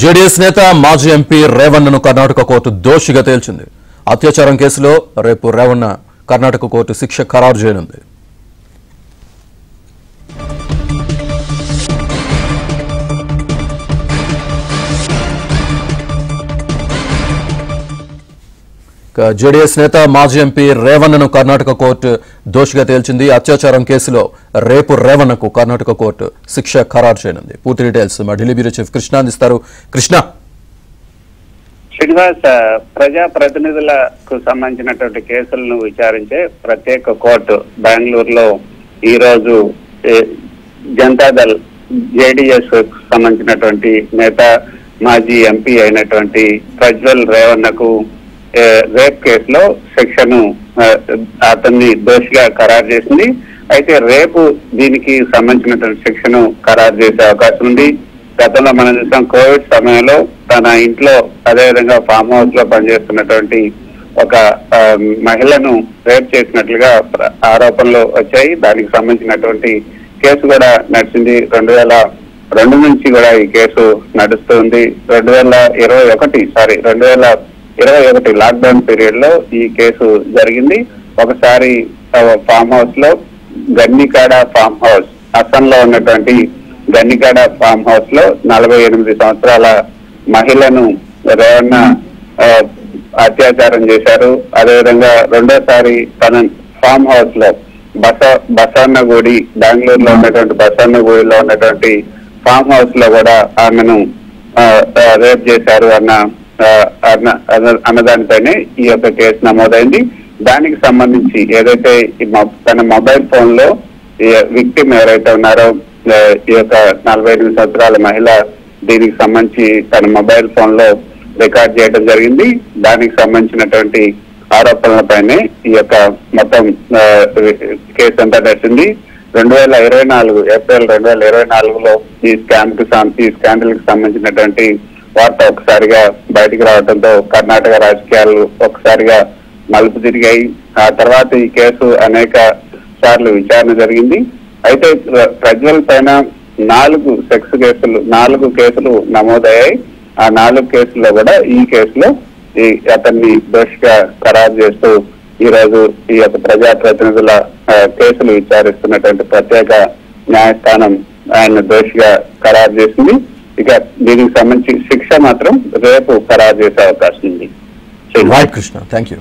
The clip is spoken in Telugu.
జేడీఎస్ నేత మాజీ ఎంపీ రేవణ్ణను కర్ణాటక కోర్టు దోషిగా తేల్చింది. అత్యాచారం కేసులో రేపు రేవణ్ణ కర్ణాటక కోర్టు శిక్ష ఖరారు చేయనుంది. జేడీఎస్ నేత మాజీ ఎంపీ రేవణ్ణను కర్ణాటక కోర్టు దోషిగా తేల్చింది. అత్యాచారం కేసులో రేపు రేవణ్ణకు కర్ణాటక కోర్టు శిక్ష ఖరారు చేయనుంది. పూర్తి డీటెయిల్స్ మా ఢిల్లీ బ్యూరో చీఫ్ కృష్ణ అందిస్తారు. కృష్ణ, శ్రీనివాస్, ప్రజా ప్రతినిధులకు సంబంధించినటువంటి కేసులను విచారించే ప్రత్యేక కోర్టు బెంగళూరులో ఈ రోజు జనతాదళ్ జేడీఎస్ సంబంధించినటువంటి నేత మాజీ ఎంపీ అయినటువంటి ప్రజ్వల్ రేవణ్ణకు రేప్ కేసులో శిక్షను అతన్ని దోషిగా ఖరారు చేసింది. అయితే రేపు దీనికి సంబంధించినటువంటి శిక్షను ఖరారు చేసే అవకాశం ఉంది. గతంలో మనం చూసాం, కోవిడ్ సమయంలో తన ఇంట్లో అదేవిధంగా ఫామ్ హౌస్ లో పనిచేస్తున్నటువంటి ఒక మహిళను రేప్ చేసినట్లుగా ఆరోపణలు వచ్చాయి. దానికి సంబంధించినటువంటి కేసు కూడా నడిచింది. 2002 నుంచి కూడా ఈ కేసు నడుస్తుంది. 2021 లాక్డౌన్ పీరియడ్ లో ఈ కేసు జరిగింది. ఒకసారి ఫామ్ హౌస్ లో గన్నికాడ ఫామ్ హౌస్, అస్సాంలో ఉన్నటువంటి గన్నికాడ ఫామ్ హౌస్ లో 48 సంవత్సరాల మహిళను రేవణ్ణ అత్యాచారం చేశారు. అదేవిధంగా రెండోసారి తన ఫామ్ హౌస్ లో బసవన్నగూడి, బెంగళూరులో ఉన్నటువంటి బసవన్నగూడిలో ఉన్నటువంటి ఫామ్ హౌస్ లో కూడా ఆమెను రేప్ చేశారు అన్నదానిపైనే ఈ యొక్క కేసు నమోదైంది. దానికి సంబంధించి ఏదైతే తన మొబైల్ ఫోన్ లో విక్టిమ్ ఎవరైతే ఉన్నారో ఈ యొక్క 48 సంవత్సరాల మహిళ, దీనికి సంబంధించి తన మొబైల్ ఫోన్ లో రికార్డ్ చేయడం జరిగింది. దానికి సంబంధించినటువంటి ఆరోపణలపైనే ఈ యొక్క మొత్తం కేసు అంతా నడిచింది. 2024 ఏప్రిల్ 2024లో ఈ స్కాండల్ కి సంబంధించినటువంటి వార్త ఒకసారిగా బయటికి రావడంతో కర్ణాటక రాజకీయాలు ఒకసారిగా మలుపు తిరిగాయి. ఆ తర్వాత ఈ కేసు అనేక సార్లు విచారణ జరిగింది. అయితే ప్రజ్వల్ పైన 4 కేసులు నమోదయ్యాయి. ఆ 4 కేసుల్లో కూడా ఈ కేసులో అతన్ని దోషిగా ఖరారు చేస్తూ ఈ రోజు ఈ యొక్క ప్రజా ప్రతినిధుల కేసులు విచారిస్తున్నటువంటి ప్రత్యేక న్యాయస్థానం ఆయన దోషిగా ఖరారు చేసింది. ఇక దీనికి సంబంధించి శిక్ష మాత్రం రేపు ఖరారు చేసే అవకాశం ఉంది. Krishna, thank you.